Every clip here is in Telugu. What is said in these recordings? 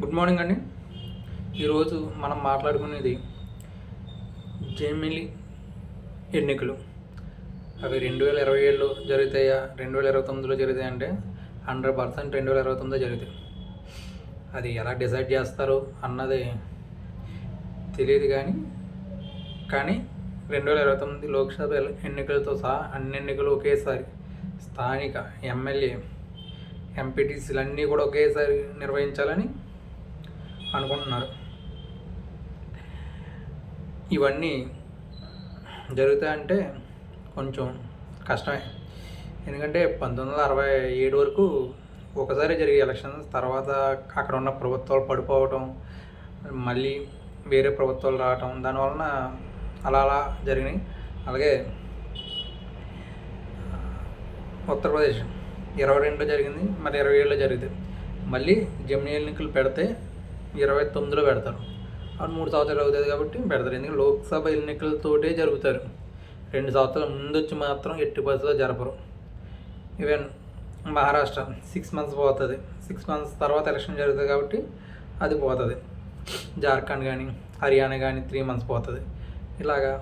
గుడ్ మార్నింగ్ అండి. ఈరోజు మనం మాట్లాడుకునేది జమిలీ ఎన్నికలు. అవి 2027లో జరుగుతాయా, 2029లో జరుగుతాయి అంటే 100% 2029లో జరుగుతాయి. అది ఎలా డిసైడ్ చేస్తారో అన్నది తెలియదు, కానీ 2029 లోక్సభ ఎన్నికలతో సహా అన్ని ఎన్నికలు ఒకేసారి, స్థానిక ఎమ్మెల్యే ఎంపీటీసీలు అన్నీ కూడా ఒకేసారి నిర్వహించాలని అనుకుంటున్నారు. ఇవన్నీ జరుగుతాయంటే కొంచెం కష్టమే. ఎందుకంటే 1967 వరకు ఒకసారి జరిగే ఎలక్షన్స్, తర్వాత అక్కడ ఉన్న ప్రభుత్వాలు పడిపోవటం, మళ్ళీ వేరే ప్రభుత్వాలు రావటం, దానివలన అలా జరిగినాయి. అలాగే ఉత్తరప్రదేశ్ 22లో జరిగింది, మరి 27లో జరిగింది. మళ్ళీ జమిలీ ఎన్నికలు పెడితే 29లో పెడతారు. అప్పుడు 3 సంవత్సరాలు అవుతుంది కాబట్టి పెడతారు. ఎందుకంటే లోక్సభ ఎన్నికలతోటే జరుపుతారు. 2 సంవత్సరాల ముందు వచ్చి మాత్రం ఎట్టి పరిస్థితుల్లో జరపరు. ఈవెన్ మహారాష్ట్ర 6 మంత్స్ పోతుంది, 6 మంత్స్ తర్వాత ఎలక్షన్ జరుగుతుంది కాబట్టి అది పోతుంది. జార్ఖండ్ కానీ హర్యానా కానీ 3 మంత్స్ పోతుంది. ఇలాగా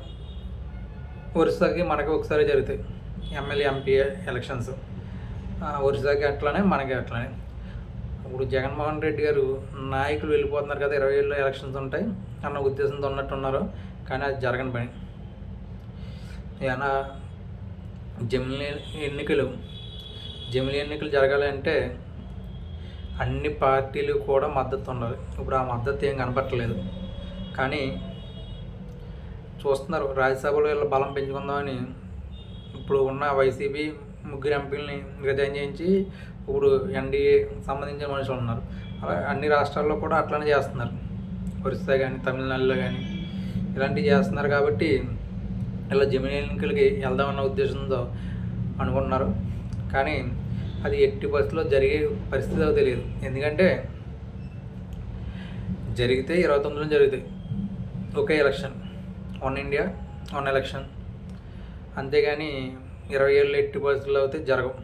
ఒరిస్సాకి మనకి ఒకసారి జరుగుతాయి ఎమ్మెల్యే ఎంపీ ఎలక్షన్స్. ఒరిస్సాకి అట్లానే మనకి అట్లానే. ఇప్పుడు జగన్మోహన్ రెడ్డి గారు నాయకులు వెళ్ళిపోతున్నారు కదా, 27లో ఎలక్షన్స్ ఉంటాయి అన్న ఉద్దేశంతో ఉన్నట్టున్నారు, కానీ అది జరగని పని. ఏమన్నా జమిలీ ఎన్నికలు జరగాలి అంటే అన్ని పార్టీలు కూడా మద్దతు ఉండాలి. ఇప్పుడు ఆ మద్దతు ఏం కనపట్టలేదు, కానీ చూస్తున్నారు. రాజ్యసభలో వీళ్ళ బలం పెంచుకుందామని ఇప్పుడు ఉన్న వైసీపీ 3 ఎంపీలని రిజైన్ చేయించి ఇప్పుడు ఎన్డీఏ సంబంధించిన మనుషులు ఉన్నారు. అలా అన్ని రాష్ట్రాల్లో కూడా అట్లనే చేస్తున్నారు. ఒరిస్సా కానీ తమిళనాడులో కానీ ఇలాంటివి చేస్తున్నారు. కాబట్టి ఇలా జమిలీ ఎన్నికలకి వెళ్దామన్న ఉద్దేశంతో అనుకుంటున్నారు, కానీ అది ఎట్టి పరిస్థితుల్లో జరిగే పరిస్థితి తెలియదు. ఎందుకంటే జరిగితే 29లో జరుగుతాయి, ఒకే ఎలక్షన్, 1 ఇండియా 1 ఎలక్షన్. అంతేగాని 27లో ఎట్టి పరిస్థితుల్లో అయితే జరగవు.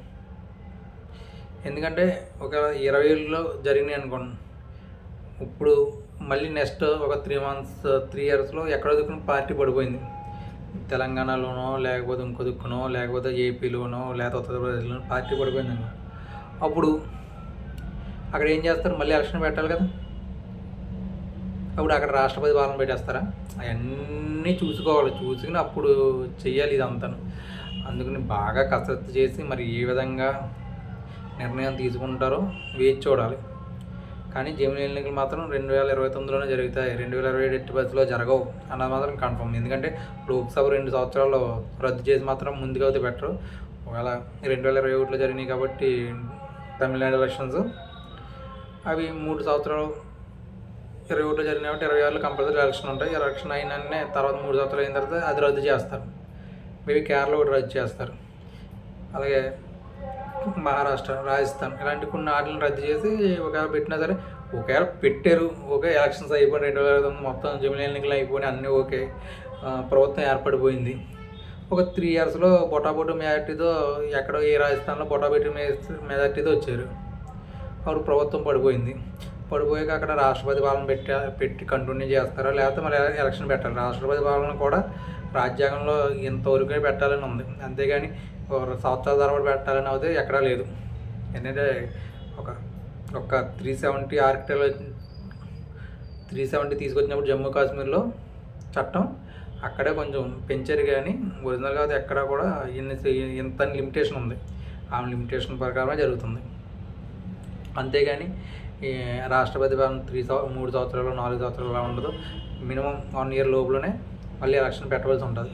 ఎందుకంటే ఒక 27లో జరిగినాయి అనుకోండి, ఇప్పుడు మళ్ళీ నెక్స్ట్ ఒక 3 ఇయర్స్లో ఎక్కడో దిక్కున పార్టీ పడిపోయింది. తెలంగాణలోనో లేకపోతే ఇంకో దిక్కునో లేకపోతే ఏపీలోనో లేకపోతే ఉత్తరప్రదేశ్లోనో పార్టీ పడిపోయింది అనుకో, అప్పుడు అక్కడ ఏం చేస్తారు, మళ్ళీ ఎలక్షన్ పెట్టాలి కదా. అప్పుడు అక్కడ రాష్ట్రపతి పాలన పెట్టేస్తారా? అవన్నీ చూసుకుని అప్పుడు చెయ్యాలి ఇదంతా. అందుకని బాగా కసరత్తు చేసి మరి ఏ విధంగా నిర్ణయం తీసుకుంటారో వేచి చూడాలి. కానీ జమిలీ ఎన్నికలు మాత్రం 2029లోనే జరుగుతాయి, 2027 ఎట్టి పరిస్థితిలో జరగవు అన్నది మాత్రం కన్ఫర్మ్. ఎందుకంటే లోక్సభ 2 సంవత్సరాలు రద్దు చేసి మాత్రం ముందుగా అయితే పెట్టరు. ఒకవేళ 2021లో జరిగినాయి కాబట్టి తమిళనాడు ఎలక్షన్స్, అవి 3 సంవత్సరాలు 21లో జరిగినాయి కాబట్టి 26లో కంపల్సరీ ఎలక్షన్ ఉంటాయి. ఎలక్షన్ అయిన తర్వాత 3 సంవత్సరాలు అయిన తర్వాత అది రద్దు చేస్తారు. మేబీ కేరళ ఒకటి రద్దు చేస్తారు. అలాగే మహారాష్ట్ర, రాజస్థాన్ ఇలాంటి కొన్ని ఆటలను రద్దు చేసి ఒకవేళ పెట్టినా సరే, ఒకవేళ పెట్టారు ఓకే, ఎలక్షన్స్ అయిపోయి 2029 మొత్తం జమిలీ ఎన్నికలు అయిపోయి అన్నీ ఓకే, ప్రభుత్వం ఏర్పడిపోయింది. ఒక 3 ఇయర్స్లో బొటాబొటి మెజార్టీతో ఎక్కడో ఏ రాజస్థాన్లో బొటాబొటి మెజార్టీతో వచ్చారు. అప్పుడు ప్రభుత్వం పడిపోయాక అక్కడ రాష్ట్రపతి పాలన పెట్టి కంటిన్యూ చేస్తారా, లేకపోతే మరి ఎలక్షన్ పెట్టాలి. రాష్ట్రపతి పాలన కూడా రాజ్యాంగంలో ఇంతవరకే పెట్టాలని ఉంది, అంతేగాని సంవత్సరాల తరబడి పెట్టాలని అయితే ఎక్కడా లేదు. ఎందుకంటే ఒక 370 తీసుకొచ్చినప్పుడు జమ్మూ కాశ్మీర్లో చట్టం అక్కడే కొంచెం పెంచారు, కానీ ఒరిజినల్గా అది ఎక్కడా కూడా ఇంత లిమిటేషన్ ఉంది. ఆ లిమిటేషన్ ప్రకారమే జరుగుతుంది. అంతేగాని ఈ రాష్ట్రపతి పాలన 3 సంవత్సరాలు 4 సంవత్సరాలు అలా ఉండదు. మినిమం 1 ఇయర్ లోపలనే మళ్ళీ ఎలక్షన్ పెట్టవలసి ఉంటుంది.